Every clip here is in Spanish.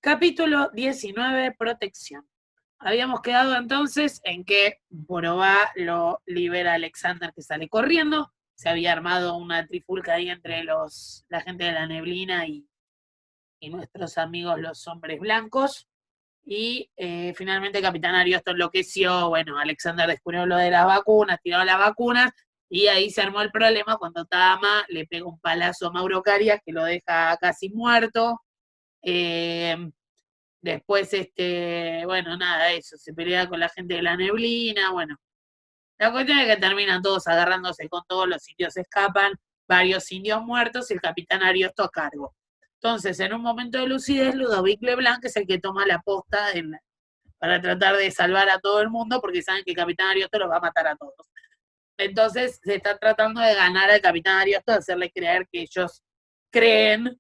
Capítulo 19, protección. Habíamos quedado entonces en que Borobá lo libera a Alexander, que sale corriendo. Se había armado una trifulca ahí entre la gente de la neblina y nuestros amigos los hombres blancos. Y finalmente Capitán Ariosto enloqueció. Bueno, Alexander descubrió lo de las vacunas, tiró las vacunas, y ahí se armó el problema cuando Tama le pega un palazo a Mauro Carias, que lo deja casi muerto. Después, bueno, nada, eso, se pelea con la gente de la neblina. Bueno, la cuestión es que terminan todos agarrándose con todos, los indios escapan, varios indios muertos y el capitán Ariosto a cargo. Entonces, en un momento de lucidez, Ludovic Leblanc es el que toma la posta para tratar de salvar a todo el mundo, porque saben que el capitán Ariosto los va a matar a todos. Entonces, se está tratando de ganar al capitán Ariosto, de hacerle creer que ellos creen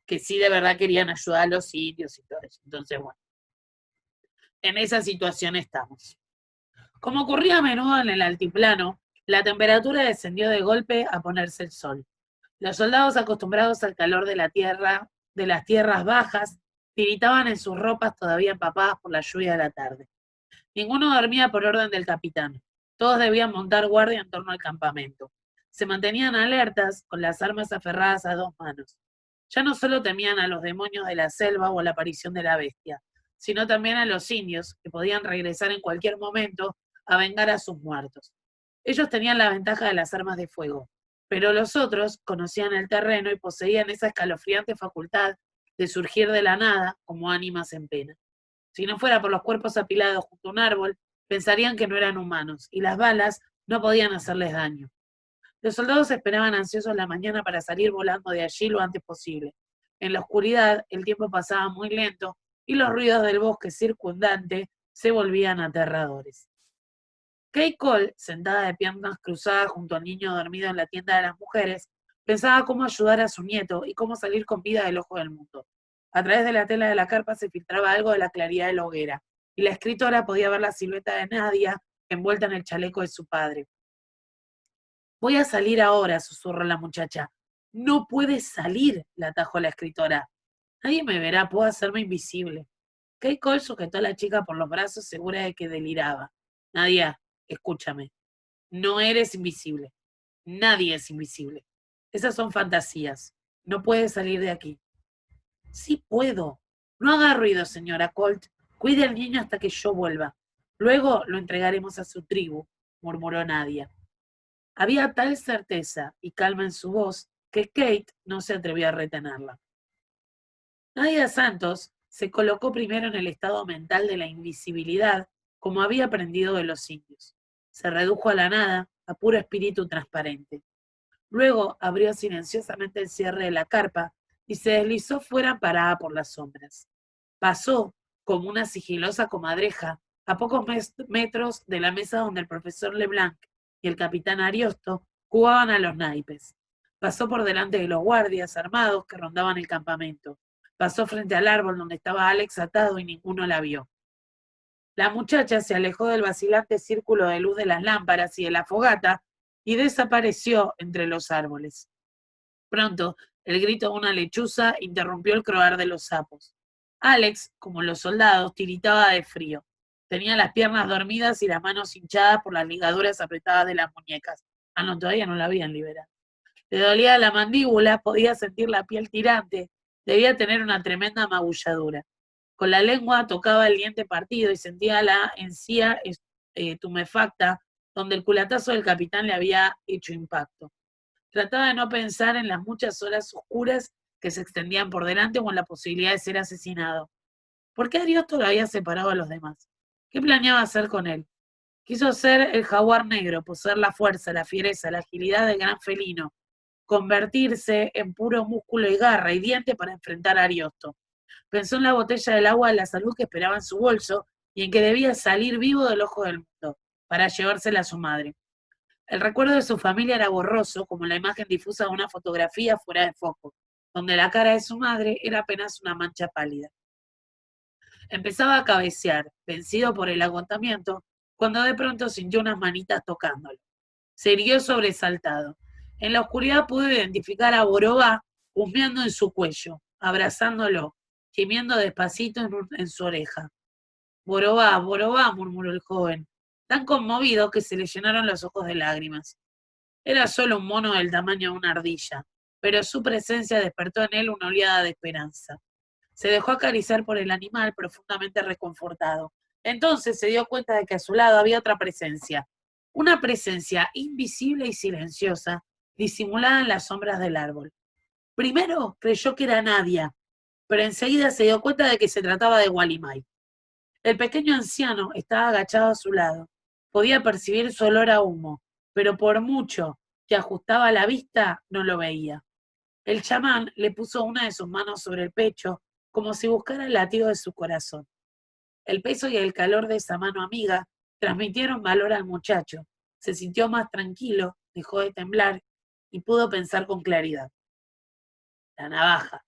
que sí de verdad querían ayudar a los indios y todo eso. Entonces, bueno, en esa situación estamos. Como ocurría a menudo en el altiplano, la temperatura descendió de golpe a ponerse el sol. Los soldados acostumbrados al calor de la tierra, de las tierras bajas, tiritaban en sus ropas todavía empapadas por la lluvia de la tarde. Ninguno dormía por orden del capitán. Todos debían montar guardia en torno al campamento. Se mantenían alertas, con las armas aferradas a dos manos. Ya no solo temían a los demonios de la selva o a la aparición de la bestia, sino también a los indios, que podían regresar en cualquier momento a vengar a sus muertos. Ellos tenían la ventaja de las armas de fuego, pero los otros conocían el terreno y poseían esa escalofriante facultad de surgir de la nada como ánimas en pena. Si no fuera por los cuerpos apilados junto a un árbol, pensarían que no eran humanos, y las balas no podían hacerles daño. Los soldados esperaban ansiosos la mañana para salir volando de allí lo antes posible. En la oscuridad, el tiempo pasaba muy lento y los ruidos del bosque circundante se volvían aterradores. Kate Cole, sentada de piernas cruzadas junto al niño dormido en la tienda de las mujeres, pensaba cómo ayudar a su nieto y cómo salir con vida del ojo del mundo. A través de la tela de la carpa se filtraba algo de la claridad de la hoguera, y la escritora podía ver la silueta de Nadia envuelta en el chaleco de su padre. Voy a salir ahora, susurró la muchacha. No puedes salir, la atajó la escritora. Nadie me verá, puedo hacerme invisible. Kate Cole sujetó a la chica por los brazos, segura de que deliraba. Nadia, escúchame. No eres invisible. Nadie es invisible. Esas son fantasías. No puedes salir de aquí. Sí puedo. No haga ruido, señora Colt. Cuide al niño hasta que yo vuelva. Luego lo entregaremos a su tribu, murmuró Nadia. Había tal certeza y calma en su voz que Kate no se atrevió a retenerla. Nadia Santos se colocó primero en el estado mental de la invisibilidad, como había aprendido de los indios. Se redujo a la nada, a puro espíritu transparente. Luego abrió silenciosamente el cierre de la carpa y se deslizó fuera parada por las sombras. Pasó, como una sigilosa comadreja, a pocos metros de la mesa donde el profesor Leblanc y el capitán Ariosto jugaban a los naipes. Pasó por delante de los guardias armados que rondaban el campamento. Pasó frente al árbol donde estaba Alex atado y ninguno la vio. La muchacha se alejó del vacilante círculo de luz de las lámparas y de la fogata y desapareció entre los árboles. Pronto, el grito de una lechuza interrumpió el croar de los sapos. Alex, como los soldados, tiritaba de frío. Tenía las piernas dormidas y las manos hinchadas por las ligaduras apretadas de las muñecas. Ah, no, todavía no la habían liberado. Le dolía la mandíbula, podía sentir la piel tirante. Debía tener una tremenda magulladura. Con la lengua tocaba el diente partido y sentía la encía tumefacta donde el culatazo del capitán le había hecho impacto. Trataba de no pensar en las muchas horas oscuras que se extendían por delante o en la posibilidad de ser asesinado. ¿Por qué Ariosto lo había separado a los demás? ¿Qué planeaba hacer con él? Quiso ser el jaguar negro, poseer la fuerza, la fiereza, la agilidad del gran felino, convertirse en puro músculo y garra y diente para enfrentar a Ariosto. Pensó en la botella del agua de la salud que esperaba en su bolso y en que debía salir vivo del ojo del mundo para llevársela a su madre. El recuerdo de su familia era borroso, como la imagen difusa de una fotografía fuera de foco, donde la cara de su madre era apenas una mancha pálida. Empezaba a cabecear, vencido por el agotamiento, cuando de pronto sintió unas manitas tocándolo. Se irguió sobresaltado. En la oscuridad pudo identificar a Borobá husmeando en su cuello, abrazándolo. gimiendo despacito en su oreja. Borobá, Borobá, murmuró el joven, tan conmovido que se le llenaron los ojos de lágrimas. Era solo un mono del tamaño de una ardilla, pero su presencia despertó en él una oleada de esperanza. Se dejó acariciar por el animal profundamente reconfortado. Entonces se dio cuenta de que a su lado había otra presencia, una presencia invisible y silenciosa, disimulada en las sombras del árbol. Primero creyó que era Nadia, pero enseguida se dio cuenta de que se trataba de Walimai. El pequeño anciano estaba agachado a su lado. Podía percibir su olor a humo, pero por mucho que ajustaba la vista, no lo veía. El chamán le puso una de sus manos sobre el pecho, como si buscara el latido de su corazón. El peso y el calor de esa mano amiga transmitieron valor al muchacho. Se sintió más tranquilo, dejó de temblar y pudo pensar con claridad. La navaja.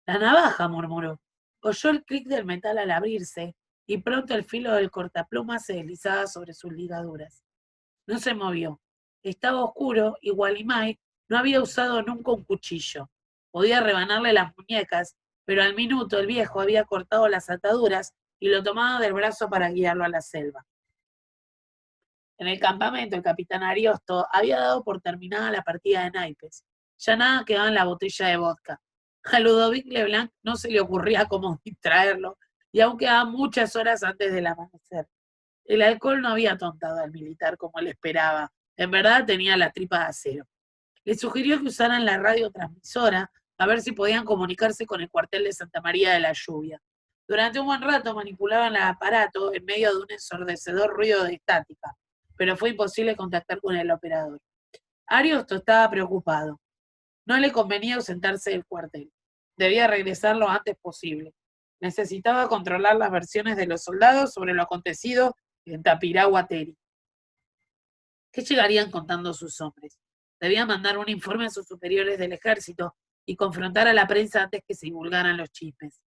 La navaja, murmuró. Oyó el clic del metal al abrirse y pronto el filo del cortaplumas se deslizaba sobre sus ligaduras. No se movió. Estaba oscuro y Walimai no había usado nunca un cuchillo. Podía rebanarle las muñecas, pero al minuto el viejo había cortado las ataduras y lo tomaba del brazo para guiarlo a la selva. En el campamento, el capitán Ariosto había dado por terminada la partida de naipes. Ya nada quedaba en la botella de vodka. A Ludovic Leblanc no se le ocurría cómo distraerlo, y aún quedaban muchas horas antes del amanecer. El alcohol no había tontado al militar como él esperaba. En verdad tenía las tripas de acero. Le sugirió que usaran la radiotransmisora a ver si podían comunicarse con el cuartel de Santa María de la Lluvia. Durante un buen rato manipulaban el aparato en medio de un ensordecedor ruido de estática, pero fue imposible contactar con el operador. Ariosto estaba preocupado. No le convenía ausentarse del cuartel. Debía regresar lo antes posible. Necesitaba controlar las versiones de los soldados sobre lo acontecido en Tapirahuateri. ¿Qué llegarían contando sus hombres? Debía mandar un informe a sus superiores del ejército y confrontar a la prensa antes que se divulgaran los chismes.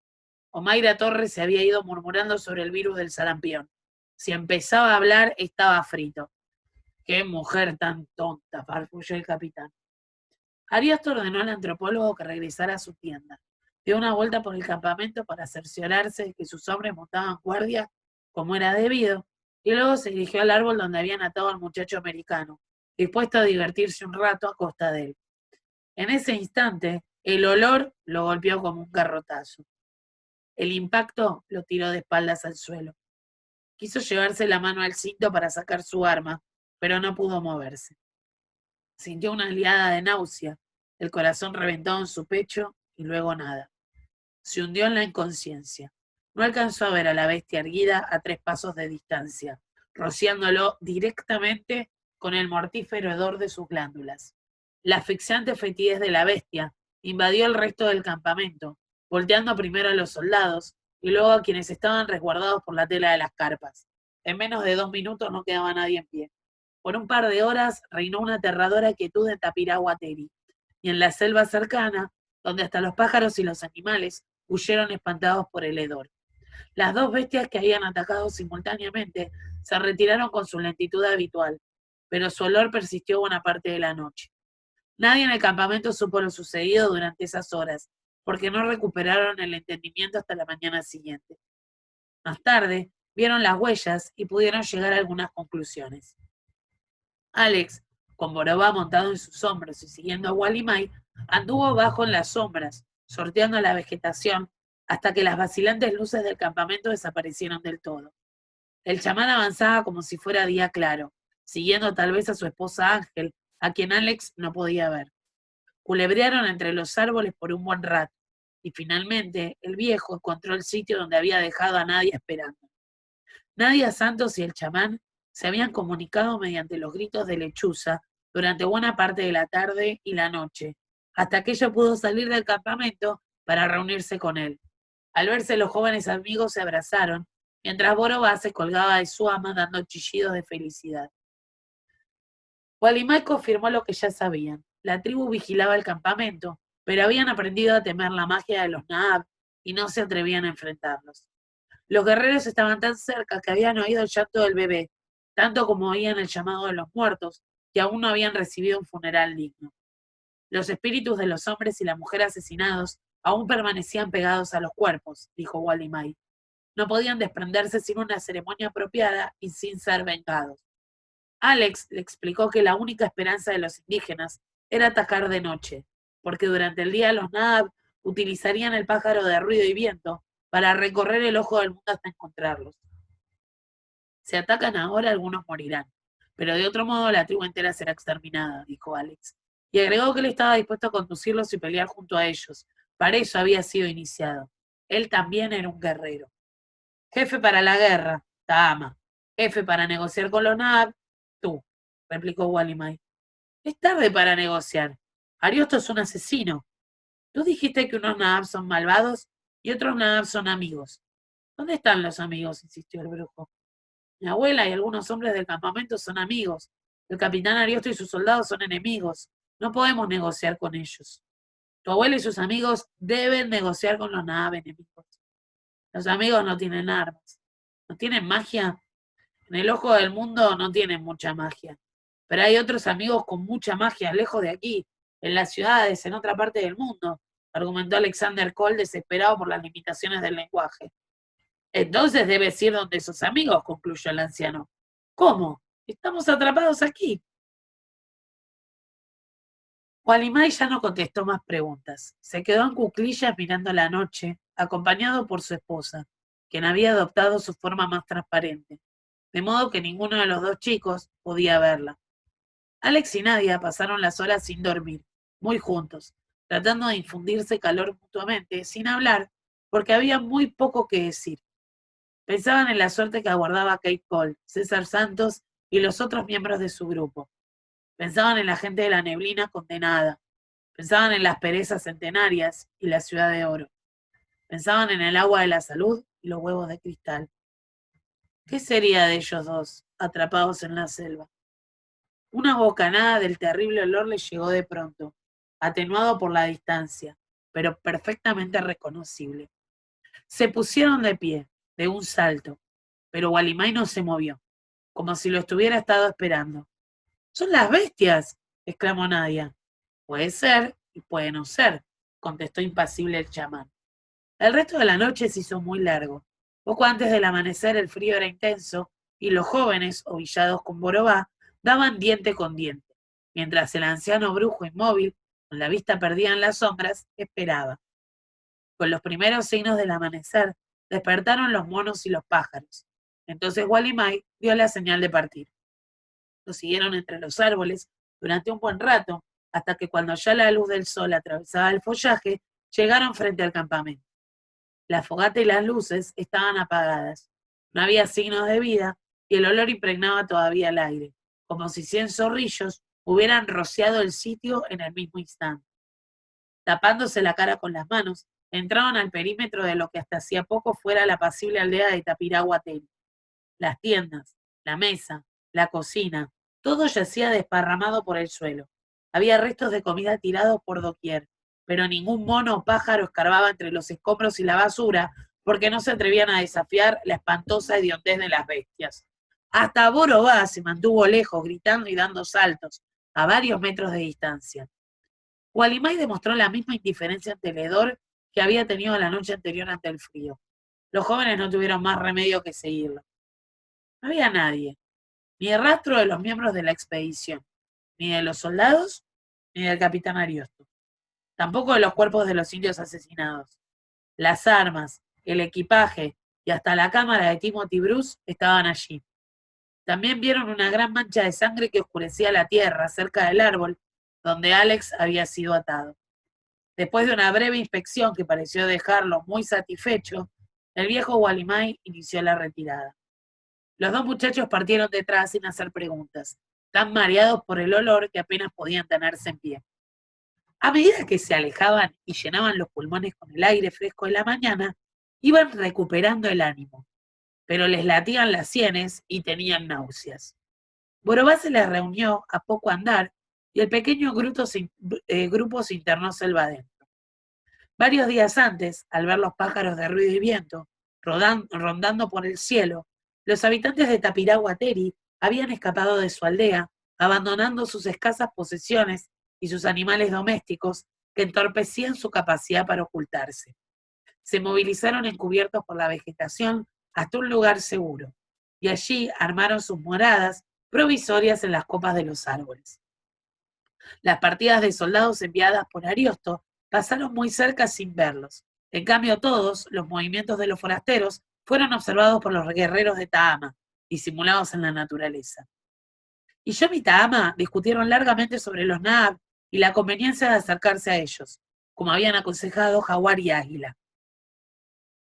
Omaira Torres se había ido murmurando sobre el virus del sarampión. Si empezaba a hablar, estaba frito. ¡Qué mujer tan tonta!, farfulló el capitán. Ariosto ordenó al antropólogo que regresara a su tienda. Dio una vuelta por el campamento para cerciorarse de que sus hombres montaban guardia como era debido, y luego se dirigió al árbol donde habían atado al muchacho americano, dispuesto a divertirse un rato a costa de él. En ese instante, el olor lo golpeó como un garrotazo. El impacto lo tiró de espaldas al suelo. Quiso llevarse la mano al cinto para sacar su arma, pero no pudo moverse. Sintió una oleada de náusea, el corazón reventó en su pecho y luego nada. Se hundió en la inconsciencia. No alcanzó a ver a la bestia erguida a 3 pasos de distancia, rociándolo directamente con el mortífero hedor de sus glándulas. La asfixiante fetidez de la bestia invadió el resto del campamento, volteando primero a los soldados y luego a quienes estaban resguardados por la tela de las carpas. En menos de 2 minutos no quedaba nadie en pie. Por un par de horas reinó una aterradora quietud en Tapirahuateri, y en la selva cercana, donde hasta los pájaros y los animales huyeron espantados por el hedor. Las 2 bestias que habían atacado simultáneamente se retiraron con su lentitud habitual, pero su olor persistió buena parte de la noche. Nadie en el campamento supo lo sucedido durante esas horas, porque no recuperaron el entendimiento hasta la mañana siguiente. Más tarde, vieron las huellas y pudieron llegar a algunas conclusiones. Alex, con Borobá montado en sus hombros y siguiendo a Walimai, anduvo bajo en las sombras, sorteando la vegetación, hasta que las vacilantes luces del campamento desaparecieron del todo. El chamán avanzaba como si fuera día claro, siguiendo tal vez a su esposa Ángel, a quien Alex no podía ver. Culebrearon entre los árboles por un buen rato, y finalmente el viejo encontró el sitio donde había dejado a Nadia esperando. Nadia Santos y el chamán se habían comunicado mediante los gritos de lechuza durante buena parte de la tarde y la noche, hasta que ella pudo salir del campamento para reunirse con él. Al verse los jóvenes amigos se abrazaron, mientras Borobá se colgaba de su ama dando chillidos de felicidad. Walimai confirmó lo que ya sabían. La tribu vigilaba el campamento, pero habían aprendido a temer la magia de los Naab y no se atrevían a enfrentarlos. Los guerreros estaban tan cerca que habían oído el llanto del bebé, tanto como oían el llamado de los muertos, que aún no habían recibido un funeral digno. Los espíritus de los hombres y la mujer asesinados Aún permanecían pegados a los cuerpos, dijo Walimai. No podían desprenderse sin una ceremonia apropiada y sin ser vengados. Alex le explicó que la única esperanza de los indígenas era atacar de noche, porque durante el día los Nahab utilizarían el pájaro de ruido y viento para recorrer el ojo del mundo hasta encontrarlos. Si atacan ahora, algunos morirán, pero de otro modo la tribu entera será exterminada, dijo Alex, y agregó que él estaba dispuesto a conducirlos y pelear junto a ellos. Para eso había sido iniciado. Él también era un guerrero. Jefe para la guerra, Tahama. Jefe para negociar con los Nahab, tú, replicó Walimai. Es tarde para negociar. Ariosto es un asesino. Tú dijiste que unos Nahab son malvados y otros Nahab son amigos. ¿Dónde están los amigos? Insistió el brujo. Mi abuela y algunos hombres del campamento son amigos. El capitán Ariosto y sus soldados son enemigos. No podemos negociar con ellos. Tu abuela y sus amigos deben negociar con los Nahab enemigos. Los amigos no tienen armas. ¿No tienen magia? En el ojo del mundo no tienen mucha magia. Pero hay otros amigos con mucha magia lejos de aquí, en las ciudades, en otra parte del mundo, argumentó Alexander Cole desesperado por las limitaciones del lenguaje. Entonces debes ir donde sus amigos, concluyó el anciano. ¿Cómo? Estamos atrapados aquí. Walimai ya no contestó más preguntas. Se quedó en cuclillas mirando la noche, acompañado por su esposa, quien había adoptado su forma más transparente, de modo que ninguno de los dos chicos podía verla. Alex y Nadia pasaron las horas sin dormir, muy juntos, tratando de infundirse calor mutuamente, sin hablar, porque había muy poco que decir. Pensaban en la suerte que aguardaba Kate Cole, César Santos y los otros miembros de su grupo. Pensaban en la gente de la neblina condenada. Pensaban en las perezas centenarias y la ciudad de oro. Pensaban en el agua de la salud y los huevos de cristal. ¿Qué sería de ellos dos, atrapados en la selva? Una bocanada del terrible olor les llegó de pronto, atenuado por la distancia, pero perfectamente reconocible. Se pusieron de pie, de un salto, pero Walimai no se movió, como si lo estuviera estado esperando. ¡Son las bestias! Exclamó Nadia. Puede ser y puede no ser, contestó impasible el chamán. El resto de la noche se hizo muy largo. Poco antes del amanecer el frío era intenso y los jóvenes, ovillados con borobá, daban diente con diente, mientras el anciano brujo inmóvil, con la vista perdida en las sombras, esperaba. Con los primeros signos del amanecer, despertaron los monos y los pájaros. Entonces Walimai dio la señal de partir. Lo siguieron entre los árboles durante un buen rato, hasta que cuando ya la luz del sol atravesaba el follaje, llegaron frente al campamento. La fogata y las luces estaban apagadas. No había signos de vida y el olor impregnaba todavía el aire, como si 100 zorrillos hubieran rociado el sitio en el mismo instante. Tapándose la cara con las manos, entraron al perímetro de lo que hasta hacía poco fuera la apacible aldea de Tapiraguatén. Las tiendas, la mesa, la cocina, todo yacía desparramado por el suelo. Había restos de comida tirados por doquier, pero ningún mono o pájaro escarbaba entre los escombros y la basura porque no se atrevían a desafiar la espantosa hediondez de las bestias. Hasta Borobá se mantuvo lejos, gritando y dando saltos, a varios metros de distancia. Walimai demostró la misma indiferencia ante el hedor que había tenido la noche anterior ante el frío. Los jóvenes no tuvieron más remedio que seguirlo. No había nadie, ni el rastro de los miembros de la expedición, ni de los soldados, ni del capitán Ariosto. Tampoco de los cuerpos de los indios asesinados. Las armas, el equipaje y hasta la cámara de Timothy Bruce estaban allí. También vieron una gran mancha de sangre que oscurecía la tierra cerca del árbol donde Alex había sido atado. Después de una breve inspección que pareció dejarlo muy satisfecho, el viejo Walimai inició la retirada. Los dos muchachos partieron detrás sin hacer preguntas, tan mareados por el olor que apenas podían tenerse en pie. A medida que se alejaban y llenaban los pulmones con el aire fresco de la mañana, iban recuperando el ánimo, pero les latían las sienes y tenían náuseas. Borobá se les reunió a poco andar y el pequeño grupo se internó selva adentro. Varios días antes, al ver los pájaros de ruido y viento rondando por el cielo, los habitantes de Tapiraguateri habían escapado de su aldea, abandonando sus escasas posesiones y sus animales domésticos, que entorpecían su capacidad para ocultarse. Se movilizaron encubiertos por la vegetación hasta un lugar seguro, y allí armaron sus moradas provisorias en las copas de los árboles. Las partidas de soldados enviadas por Ariosto pasaron muy cerca sin verlos. En cambio, todos los movimientos de los forasteros fueron observados por los guerreros de Tahama, disimulados en la naturaleza. Isham y Tahama discutieron largamente sobre los Nahab y la conveniencia de acercarse a ellos, como habían aconsejado Jaguar y Águila.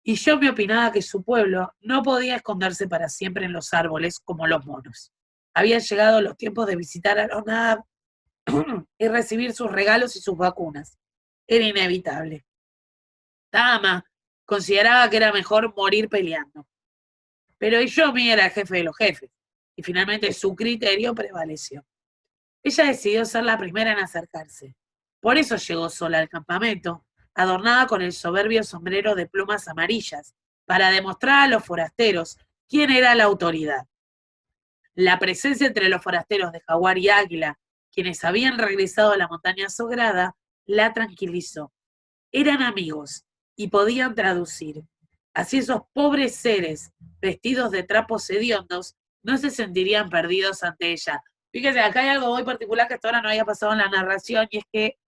Isham opinaba que su pueblo no podía esconderse para siempre en los árboles como los monos. Habían llegado los tiempos de visitar a los Nahab y recibir sus regalos y sus vacunas. Era inevitable. Tahama consideraba que era mejor morir peleando. Pero Iyomi era el jefe de los jefes, y finalmente su criterio prevaleció. Ella decidió ser la primera en acercarse. Por eso llegó sola al campamento, adornada con el soberbio sombrero de plumas amarillas, para demostrar a los forasteros quién era la autoridad. La presencia entre los forasteros de Jaguar y Águila, quienes habían regresado a la montaña sagrada, la tranquilizó. Eran amigos y podían traducir. Así esos pobres seres, vestidos de trapos hediondos, no se sentirían perdidos ante ella. Fíjense, acá hay algo muy particular que hasta ahora no había pasado en la narración, y es que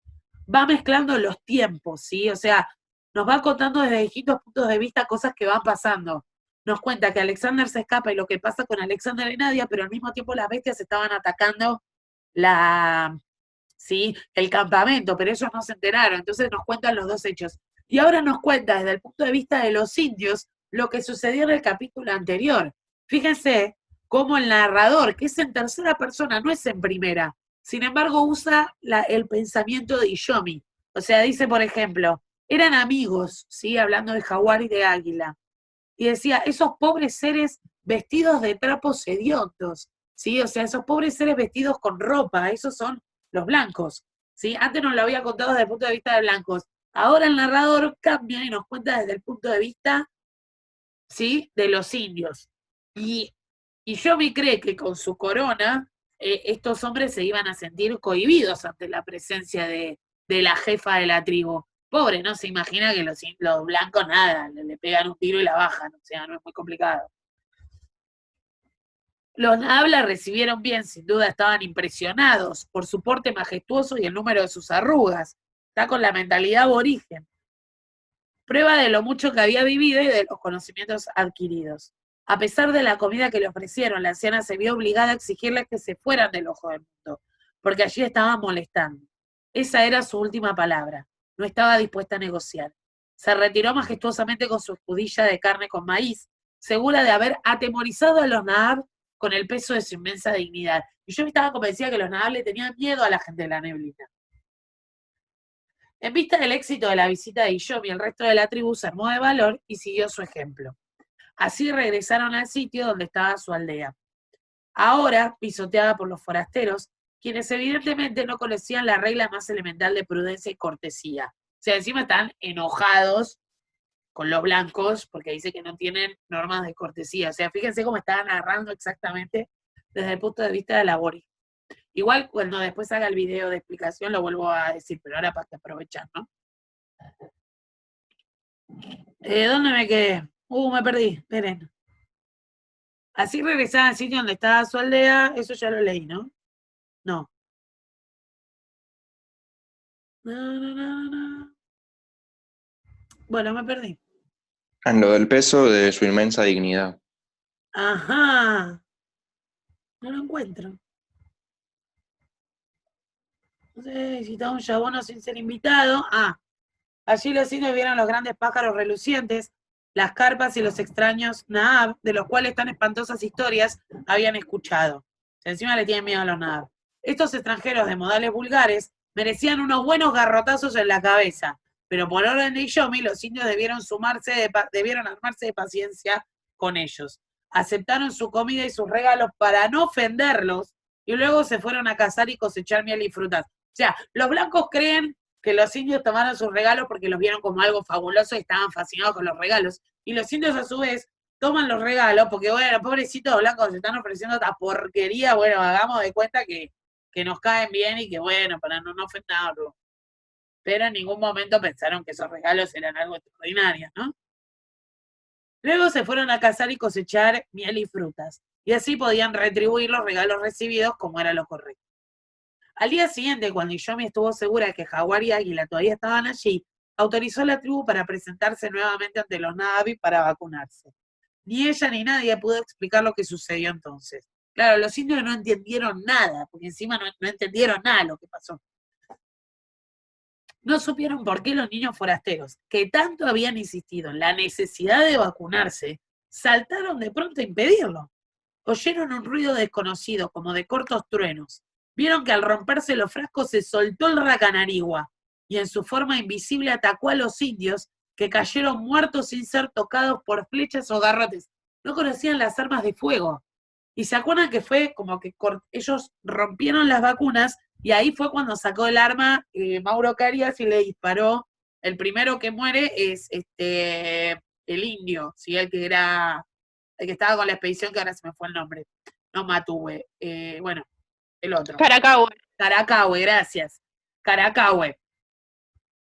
va mezclando los tiempos, ¿sí? O sea, nos va contando desde distintos puntos de vista cosas que van pasando. Nos cuenta que Alexander se escapa y lo que pasa con Alexander y Nadia, pero al mismo tiempo las bestias estaban atacando ¿sí? El campamento, pero ellos no se enteraron. Entonces nos cuentan los dos hechos. Y ahora nos cuenta desde el punto de vista de los indios lo que sucedió en el capítulo anterior. Fíjense cómo el narrador, que es en tercera persona, no es en primera, sin embargo usa el pensamiento de Iyomi. O sea, dice, por ejemplo, eran amigos, ¿sí? Hablando de Jaguar y de Águila. Y decía, esos pobres seres vestidos de trapos hediondos, ¿sí? O sea, esos pobres seres vestidos con ropa, esos son los blancos, ¿sí? Antes nos lo había contado desde el punto de vista de blancos. Ahora el narrador cambia y nos cuenta desde el punto de vista, ¿sí? De los indios. Y Yomi cree que con su corona estos hombres se iban a sentir cohibidos ante la presencia de la jefa de la tribu. Pobre, ¿no? Se imagina que los blancos nada, le pegan un tiro y la bajan, o sea, no es muy complicado. Los Nabla recibieron bien, sin duda estaban impresionados por su porte majestuoso y el número de sus arrugas. Está con la mentalidad aborigen. Prueba de lo mucho que había vivido y de los conocimientos adquiridos. A pesar de la comida que le ofrecieron, la anciana se vio obligada a exigirles que se fueran del ojo del mundo, porque allí estaban molestando. Esa era su última palabra. No estaba dispuesta a negociar. Se retiró majestuosamente con su escudilla de carne con maíz, segura de haber atemorizado a los Nahab con el peso de su inmensa dignidad. Y yo estaba convencida que los Nahab le tenían miedo a la gente de la neblina. En vista del éxito de la visita de Iyomi, el resto de la tribu se armó de valor y siguió su ejemplo. Así regresaron al sitio donde estaba su aldea. Ahora pisoteada por los forasteros, quienes evidentemente no conocían la regla más elemental de prudencia y cortesía. O sea, encima están enojados con los blancos porque dice que no tienen normas de cortesía. O sea, fíjense cómo están narrando exactamente desde el punto de vista de la aborigen. Igual cuando después haga el video de explicación lo vuelvo a decir, pero ahora para que aprovechar, ¿no? ¿Dónde me quedé? Me perdí, esperen. Así regresaba al sitio donde estaba su aldea, eso ya lo leí, ¿no? No. No. Bueno, me perdí. En lo del peso de su inmensa dignidad. Ajá. No lo encuentro. No sé si está un yabono sin ser invitado. Allí los indios vieron los grandes pájaros relucientes, las carpas y los extraños Nahab, de los cuales tan espantosas historias habían escuchado. Encima le tienen miedo a los Nahab. Estos extranjeros de modales vulgares merecían unos buenos garrotazos en la cabeza, pero por orden de Iyomi, los indios debieron armarse de paciencia con ellos. Aceptaron su comida y sus regalos para no ofenderlos, y luego se fueron a cazar y cosechar miel y frutas. O sea, los blancos creen que los indios tomaron sus regalos porque los vieron como algo fabuloso y estaban fascinados con los regalos. Y los indios, a su vez, toman los regalos porque, bueno, pobrecitos blancos se están ofreciendo esta porquería, bueno, hagamos de cuenta que nos caen bien y que, bueno, para no ofenderlos. pero en ningún momento pensaron que esos regalos eran algo extraordinario, ¿no? Luego se fueron a cazar y cosechar miel y frutas, y así podían retribuir los regalos recibidos como era lo correcto. Al día siguiente, cuando Iyomi estuvo segura de que Jaguar y Águila todavía estaban allí, autorizó a la tribu para presentarse nuevamente ante los Na'vi para vacunarse. Ni ella ni nadie pudo explicar lo que sucedió entonces. Claro, los indios no entendieron nada, porque encima no entendieron nada lo que pasó. No supieron por qué los niños forasteros, que tanto habían insistido en la necesidad de vacunarse, saltaron de pronto a impedirlo. Oyeron un ruido desconocido, como de cortos truenos. Vieron que al romperse los frascos se soltó el racanarigua y en su forma invisible atacó a los indios, que cayeron muertos sin ser tocados por flechas o garrotes. No conocían las armas de fuego. Y se acuerdan que fue como que ellos rompieron las vacunas y ahí fue cuando sacó el arma Mauro Carias y le disparó. El primero que muere es el indio, ¿sí? El que estaba con la expedición, que ahora se me fue el nombre. No Matue. Bueno, el otro. Caracahue. Caracahue, gracias. Caracahue.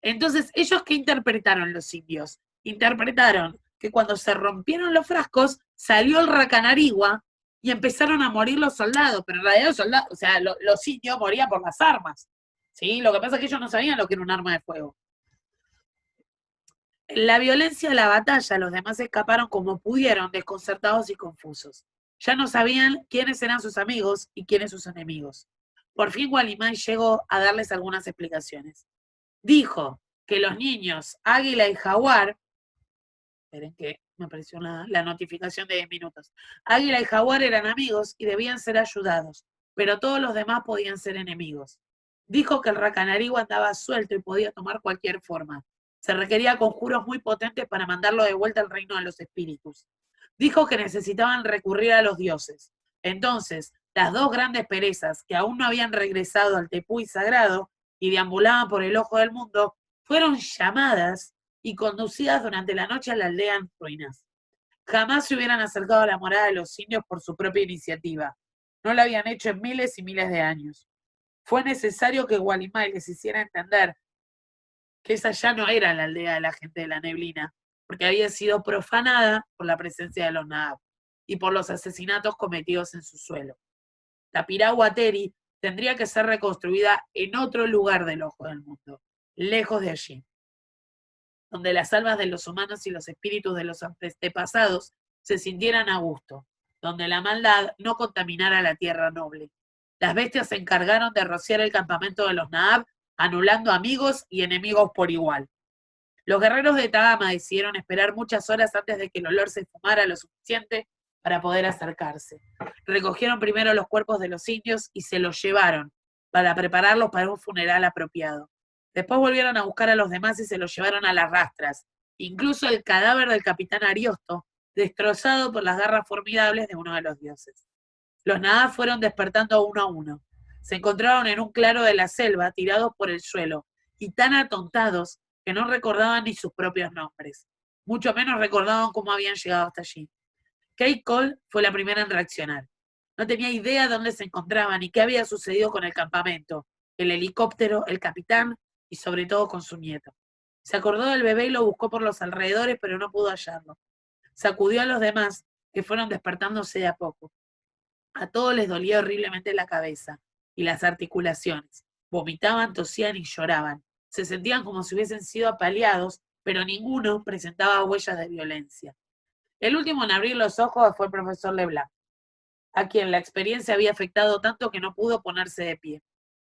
Entonces, ¿ellos qué interpretaron los indios? Interpretaron que cuando se rompieron los frascos, salió el racanarigua y empezaron a morir los soldados, pero en realidad los soldados, o sea, los indios morían por las armas, ¿sí? Lo que pasa es que ellos no sabían lo que era un arma de fuego. En la violencia de la batalla, los demás escaparon como pudieron, desconcertados y confusos. Ya no sabían quiénes eran sus amigos y quiénes sus enemigos. Por fin Gualimán llegó a darles algunas explicaciones. Dijo que los niños Águila y Jaguar, esperen que me apareció la notificación de 10 minutos, Águila y Jaguar eran amigos y debían ser ayudados, pero todos los demás podían ser enemigos. Dijo que el racanarigua andaba suelto y podía tomar cualquier forma. Se requería conjuros muy potentes para mandarlo de vuelta al reino de los espíritus. Dijo que necesitaban recurrir a los dioses. Entonces, las dos grandes perezas, que aún no habían regresado al Tepuy sagrado y deambulaban por el ojo del mundo, fueron llamadas y conducidas durante la noche a la aldea en ruinas. Jamás se hubieran acercado a la morada de los indios por su propia iniciativa. No lo habían hecho en miles y miles de años. Fue necesario que Gualimay les hiciera entender que esa ya no era la aldea de la gente de la neblina, porque había sido profanada por la presencia de los Na'vi y por los asesinatos cometidos en su suelo. La piragua Teri tendría que ser reconstruida en otro lugar del ojo del mundo, lejos de allí, donde las almas de los humanos y los espíritus de los antepasados se sintieran a gusto, donde la maldad no contaminara la tierra noble. Las bestias se encargaron de rociar el campamento de los Na'vi, anulando amigos y enemigos por igual. Los guerreros de Tagama decidieron esperar muchas horas antes de que el olor se esfumara lo suficiente para poder acercarse. Recogieron primero los cuerpos de los indios y se los llevaron para prepararlos para un funeral apropiado. Después volvieron a buscar a los demás y se los llevaron a las rastras, incluso el cadáver del capitán Ariosto, destrozado por las garras formidables de uno de los dioses. Los Na'vi fueron despertando uno a uno. Se encontraron en un claro de la selva, tirados por el suelo, y tan atontados que no recordaban ni sus propios nombres. Mucho menos recordaban cómo habían llegado hasta allí. Kate Cole fue la primera en reaccionar. No tenía idea de dónde se encontraban ni qué había sucedido con el campamento, el helicóptero, el capitán y sobre todo con su nieto. Se acordó del bebé y lo buscó por los alrededores, pero no pudo hallarlo. Sacudió a los demás, que fueron despertándose de a poco. A todos les dolía horriblemente la cabeza y las articulaciones. Vomitaban, tosían y lloraban. Se sentían como si hubiesen sido apaleados, pero ninguno presentaba huellas de violencia. El último en abrir los ojos fue el profesor Leblanc, a quien la experiencia había afectado tanto que no pudo ponerse de pie.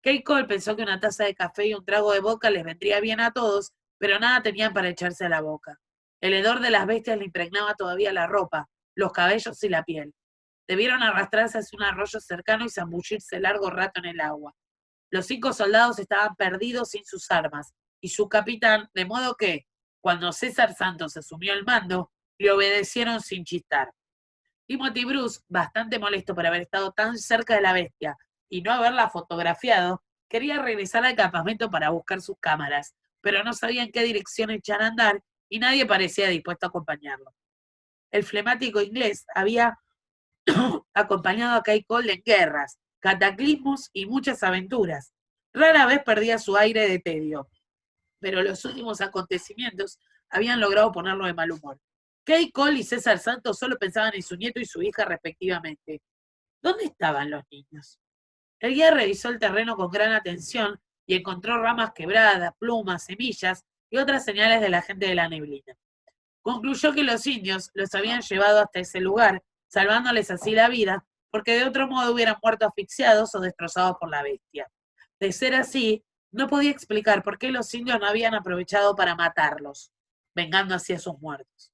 Kate Cole pensó que una taza de café y un trago de vodka les vendría bien a todos, pero nada tenían para echarse a la boca. El hedor de las bestias le impregnaba todavía la ropa, los cabellos y la piel. Debieron arrastrarse hacia un arroyo cercano y zambullirse largo rato en el agua. Los 5 soldados estaban perdidos sin sus armas, y su capitán, de modo que, cuando César Santos asumió el mando, le obedecieron sin chistar. Timothy Bruce, bastante molesto por haber estado tan cerca de la bestia y no haberla fotografiado, quería regresar al campamento para buscar sus cámaras, pero no sabía en qué dirección echar a andar y nadie parecía dispuesto a acompañarlo. El flemático inglés había acompañado a Kate Cole en guerras, cataclismos y muchas aventuras. Rara vez perdía su aire de tedio. pero los últimos acontecimientos habían logrado ponerlo de mal humor. Kay Cole y César Santos solo pensaban en su nieto y su hija respectivamente. ¿Dónde estaban los niños? El guía revisó el terreno con gran atención y encontró ramas quebradas, plumas, semillas y otras señales de la gente de la neblina. Concluyó que los indios los habían llevado hasta ese lugar, salvándoles así la vida, porque de otro modo hubieran muerto asfixiados o destrozados por la bestia. De ser así, no podía explicar por qué los indios no habían aprovechado para matarlos, vengando así a sus muertos.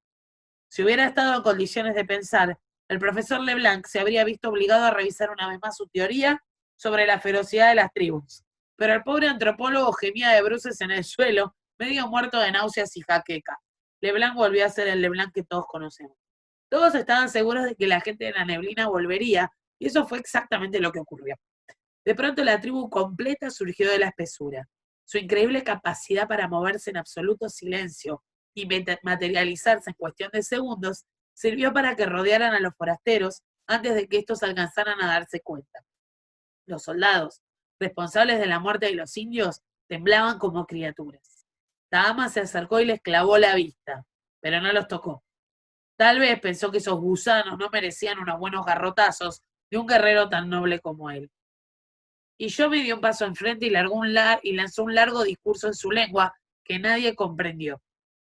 Si hubiera estado en condiciones de pensar, el profesor Leblanc se habría visto obligado a revisar una vez más su teoría sobre la ferocidad de las tribus. Pero el pobre antropólogo gemía de bruces en el suelo, medio muerto de náuseas y jaqueca. Leblanc volvió a ser el Leblanc que todos conocemos. Todos estaban seguros de que la gente de la neblina volvería, y eso fue exactamente lo que ocurrió. De pronto la tribu completa surgió de la espesura. Su increíble capacidad para moverse en absoluto silencio y materializarse en cuestión de segundos sirvió para que rodearan a los forasteros antes de que estos alcanzaran a darse cuenta. Los soldados, responsables de la muerte de los indios, temblaban como criaturas. Tahama se acercó y les clavó la vista, pero no los tocó. Tal vez pensó que esos gusanos no merecían unos buenos garrotazos de un guerrero tan noble como él. Y yo me dio un paso enfrente y lanzó un largo discurso en su lengua que nadie comprendió.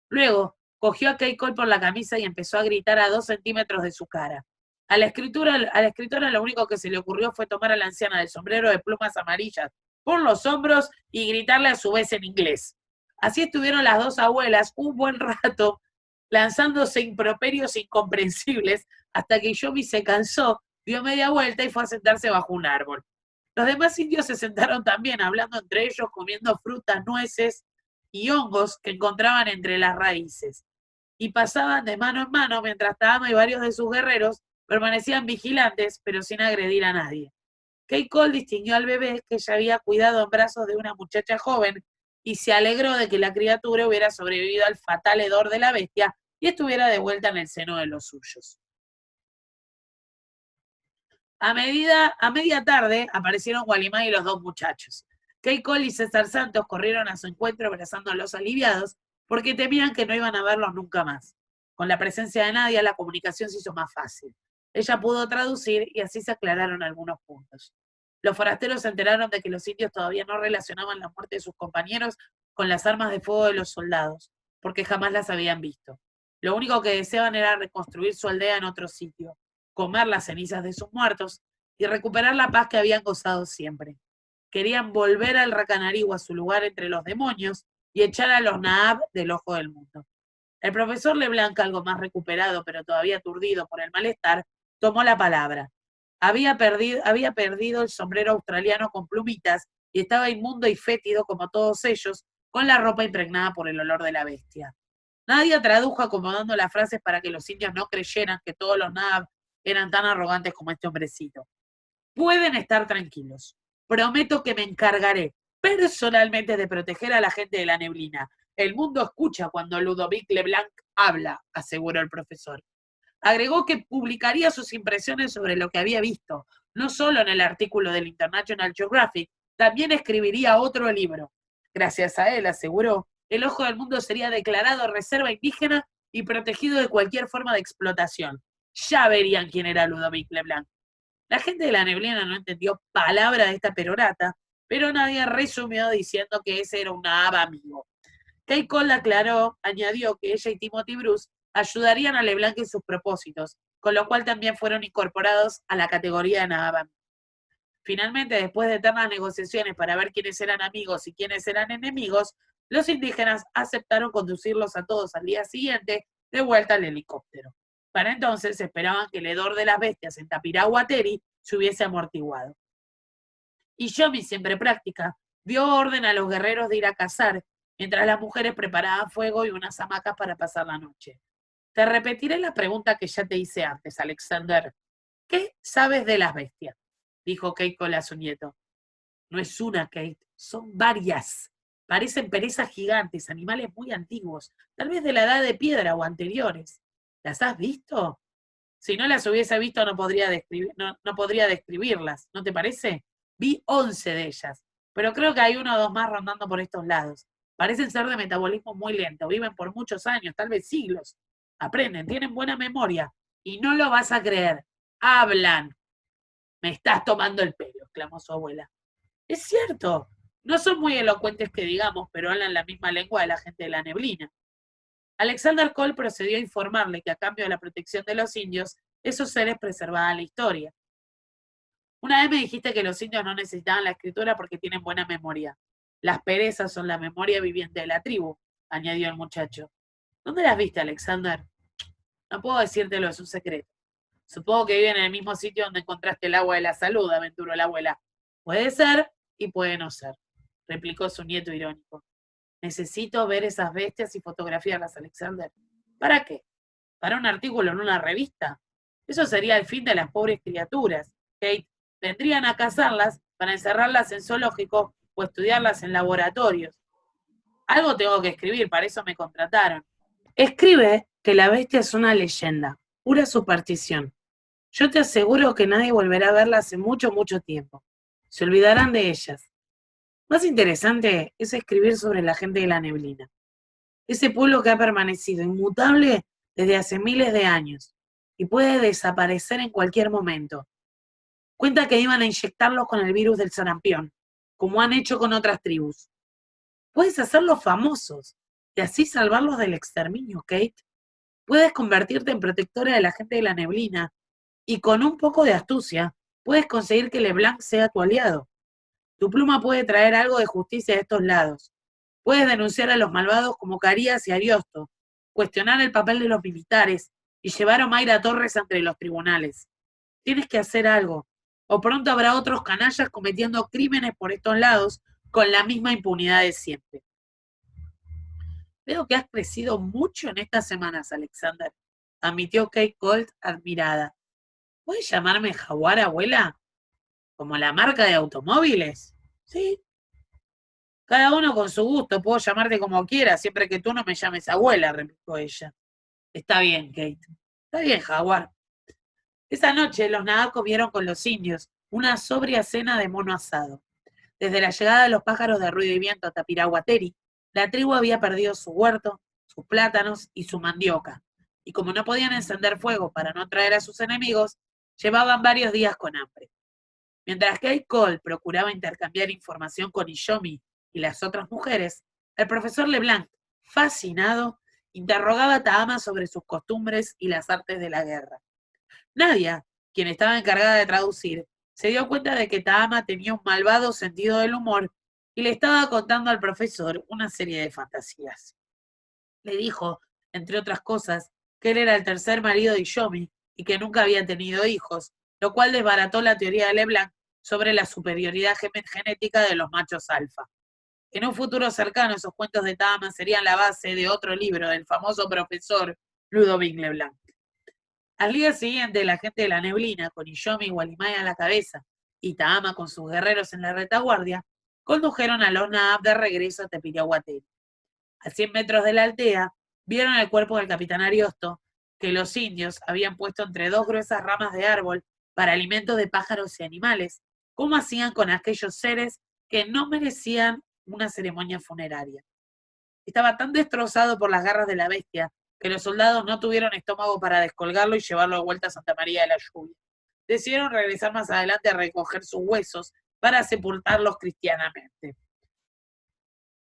Luego, cogió a Kay Cole por la camisa y empezó a gritar a 2 centímetros de su cara. A la escritora lo único que se le ocurrió fue tomar a la anciana del sombrero de plumas amarillas por los hombros y gritarle a su vez en inglés. Así estuvieron las dos abuelas un buen rato lanzándose improperios incomprensibles hasta que Yomi se cansó, dio media vuelta y fue a sentarse bajo un árbol. Los demás indios se sentaron también, hablando entre ellos, comiendo frutas, nueces y hongos que encontraban entre las raíces. Y pasaban de mano en mano mientras Tahama y varios de sus guerreros permanecían vigilantes, pero sin agredir a nadie. Kay Cole distinguió al bebé que ella había cuidado en brazos de una muchacha joven y se alegró de que la criatura hubiera sobrevivido al fatal hedor de la bestia y estuviera de vuelta en el seno de los suyos. A media tarde aparecieron Gualimán y los dos muchachos. Kay Cole y César Santos corrieron a su encuentro abrazándolos aliviados porque temían que no iban a verlos nunca más. Con la presencia de Nadia, la comunicación se hizo más fácil. Ella pudo traducir y así se aclararon algunos puntos. Los forasteros se enteraron de que los indios todavía no relacionaban la muerte de sus compañeros con las armas de fuego de los soldados, porque jamás las habían visto. Lo único que deseaban era reconstruir su aldea en otro sitio, comer las cenizas de sus muertos y recuperar la paz que habían gozado siempre. Querían volver al Racanarigu a su lugar entre los demonios y echar a los Naab del ojo del mundo. El profesor Leblanc, algo más recuperado pero todavía aturdido por el malestar, tomó la palabra. Había perdido el sombrero australiano con plumitas y estaba inmundo y fétido como todos ellos, con la ropa impregnada por el olor de la bestia. Nadie tradujo acomodando las frases para que los indios no creyeran que todos los Naab eran tan arrogantes como este hombrecito. Pueden estar tranquilos. Prometo que me encargaré personalmente de proteger a la gente de la neblina. El mundo escucha cuando Ludovic Leblanc habla, aseguró el profesor. Agregó que publicaría sus impresiones sobre lo que había visto, no solo en el artículo del International Geographic, también escribiría otro libro. Gracias a él, aseguró, el ojo del mundo sería declarado reserva indígena y protegido de cualquier forma de explotación. Ya verían quién era Ludovic Leblanc. La gente de la neblina no entendió palabra de esta perorata, pero nadie resumió diciendo que ese era un Naab amigo. Kay Cole añadió que ella y Timothy Bruce ayudarían a Leblanc en sus propósitos, con lo cual también fueron incorporados a la categoría de Naab. Finalmente, después de eternas negociaciones para ver quiénes eran amigos y quiénes eran enemigos, los indígenas aceptaron conducirlos a todos al día siguiente de vuelta al helicóptero. Para entonces esperaban que el hedor de las bestias en Tapirahuateri se hubiese amortiguado. Y Yomi, siempre práctica, dio orden a los guerreros de ir a cazar, mientras las mujeres preparaban fuego y unas hamacas para pasar la noche. Te repetiré la pregunta que ya te hice antes, Alexander. ¿Qué sabes de las bestias? Dijo Kate Cole a su nieto. No es una, Kate, son varias. Parecen perezas gigantes, animales muy antiguos, tal vez de la edad de piedra o anteriores. ¿Las has visto? Si no las hubiese visto no podría describirlas, ¿no te parece? Vi 11 de ellas, pero creo que hay 1 o 2 más rondando por estos lados. Parecen ser de metabolismo muy lento, viven por muchos años, tal vez siglos. Aprenden, tienen buena memoria. Y no lo vas a creer. Hablan. Me estás tomando el pelo, exclamó su abuela. Es cierto. No son muy elocuentes que digamos, pero hablan la misma lengua de la gente de la neblina. Alexander Cole procedió a informarle que a cambio de la protección de los indios, esos seres preservaban la historia. Una vez me dijiste que los indios no necesitaban la escritura porque tienen buena memoria. Las perezas son la memoria viviente de la tribu, añadió el muchacho. ¿Dónde las viste, Alexander? No puedo decírtelo, es un secreto. Supongo que viven en el mismo sitio donde encontraste el agua de la salud, aventuró la abuela. Puede ser y puede no ser, replicó su nieto irónico. Necesito ver esas bestias y fotografiarlas, Alexander. ¿Para qué? ¿Para un artículo en una revista? Eso sería el fin de las pobres criaturas. Kate, vendrían a cazarlas para encerrarlas en zoológicos o estudiarlas en laboratorios. Algo tengo que escribir, para eso me contrataron. Escribe que la bestia es una leyenda, pura superstición. Yo te aseguro que nadie volverá a verlas en mucho, mucho tiempo. Se olvidarán de ellas. Más interesante es escribir sobre la gente de la neblina. Ese pueblo que ha permanecido inmutable desde hace miles de años y puede desaparecer en cualquier momento. Cuenta que iban a inyectarlos con el virus del sarampión, como han hecho con otras tribus. Puedes hacerlos famosos y así salvarlos del exterminio, Kate. Puedes convertirte en protectora de la gente de la neblina y con un poco de astucia puedes conseguir que LeBlanc sea tu aliado. Tu pluma puede traer algo de justicia a estos lados. Puedes denunciar a los malvados como Carías y Ariosto, cuestionar el papel de los militares y llevar a Omaira Torres ante los tribunales. Tienes que hacer algo, o pronto habrá otros canallas cometiendo crímenes por estos lados con la misma impunidad de siempre. Veo que has crecido mucho en estas semanas, Alexander, admitió Kate Colt admirada. ¿Puedes llamarme Jaguar, abuela? ¿Como la marca de automóviles? Sí. Cada uno con su gusto, puedo llamarte como quiera, siempre que tú no me llames abuela, replicó ella. Está bien, Kate. Está bien, Jaguar. Esa noche los Nahá comieron con los indios una sobria cena de mono asado. Desde la llegada de los pájaros de ruido y viento a Tapiraguateri, la tribu había perdido su huerto, sus plátanos y su mandioca. Y como no podían encender fuego para no atraer a sus enemigos, llevaban varios días con hambre. Mientras Kate Cole procuraba intercambiar información con Iyomi y las otras mujeres, el profesor LeBlanc, fascinado, interrogaba a Tahama sobre sus costumbres y las artes de la guerra. Nadia, quien estaba encargada de traducir, se dio cuenta de que Tahama tenía un malvado sentido del humor y le estaba contando al profesor una serie de fantasías. Le dijo, entre otras cosas, que él era el tercer marido de Iyomi y que nunca había tenido hijos, lo cual desbarató la teoría de LeBlanc sobre la superioridad genética de los machos alfa. En un futuro cercano, esos cuentos de Tahama serían la base de otro libro del famoso profesor Ludovic LeBlanc. Al día siguiente, la gente de la neblina, con Iyomi y Walimaya a la cabeza, y Tahama con sus guerreros en la retaguardia, condujeron a los Nahab de regreso a Tepirahuateri. A 100 metros de la aldea, vieron el cuerpo del capitán Ariosto, que los indios habían puesto entre dos gruesas ramas de árbol para alimentos de pájaros y animales, como hacían con aquellos seres que no merecían una ceremonia funeraria. Estaba tan destrozado por las garras de la bestia que los soldados no tuvieron estómago para descolgarlo y llevarlo de vuelta a Santa María de la Lluvia. Decidieron regresar más adelante a recoger sus huesos para sepultarlos cristianamente.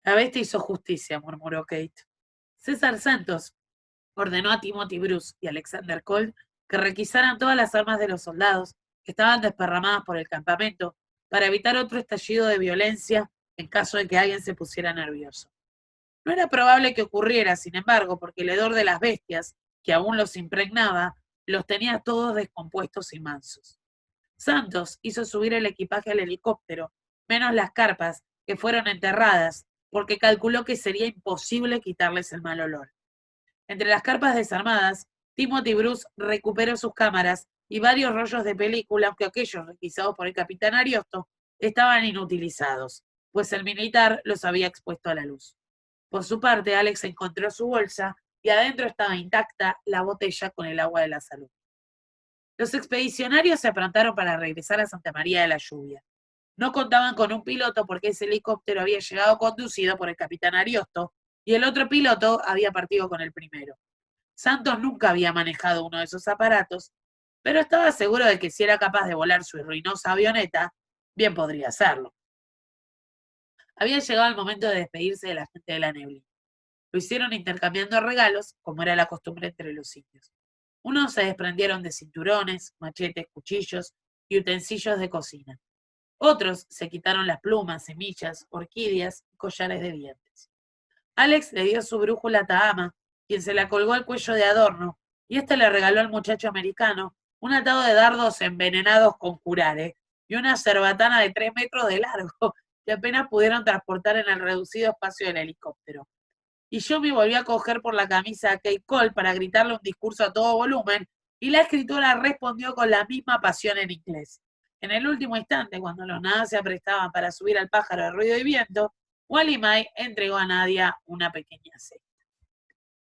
La bestia hizo justicia, murmuró Kate. César Santos ordenó a Timothy Bruce y Alexander Cole que requisaran todas las armas de los soldados que estaban desparramadas por el campamento para evitar otro estallido de violencia en caso de que alguien se pusiera nervioso. No era probable que ocurriera, sin embargo, porque el hedor de las bestias, que aún los impregnaba, los tenía todos descompuestos y mansos. Santos hizo subir el equipaje al helicóptero, menos las carpas, que fueron enterradas, porque calculó que sería imposible quitarles el mal olor. Entre las carpas desarmadas, Timothy Bruce recuperó sus cámaras y varios rollos de película, aunque aquellos requisados por el capitán Ariosto estaban inutilizados, pues el militar los había expuesto a la luz. Por su parte, Alex encontró su bolsa y adentro estaba intacta la botella con el agua de la salud. Los expedicionarios se aprontaron para regresar a Santa María de la Lluvia. No contaban con un piloto porque ese helicóptero había llegado conducido por el capitán Ariosto y el otro piloto había partido con el primero. Santos nunca había manejado uno de esos aparatos, pero estaba seguro de que si era capaz de volar su ruinosa avioneta, bien podría hacerlo. Había llegado el momento de despedirse de la gente de la neblina. Lo hicieron intercambiando regalos, como era la costumbre entre los indios. Unos se desprendieron de cinturones, machetes, cuchillos y utensilios de cocina. Otros se quitaron las plumas, semillas, orquídeas y collares de dientes. Alex le dio su brújula a Tahama, quien se la colgó al cuello de adorno, y este le regaló al muchacho americano un atado de dardos envenenados con curare y una cerbatana de 3 metros de largo que apenas pudieron transportar en el reducido espacio del helicóptero. Y yo me volví a coger por la camisa a Kate Cole para gritarle un discurso a todo volumen, y la escritora respondió con la misma pasión en inglés. En el último instante, cuando los nada se aprestaban para subir al pájaro de ruido y viento, Wally May entregó a Nadia una pequeña cesta.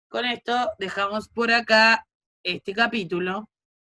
Con esto dejamos por acá este capítulo.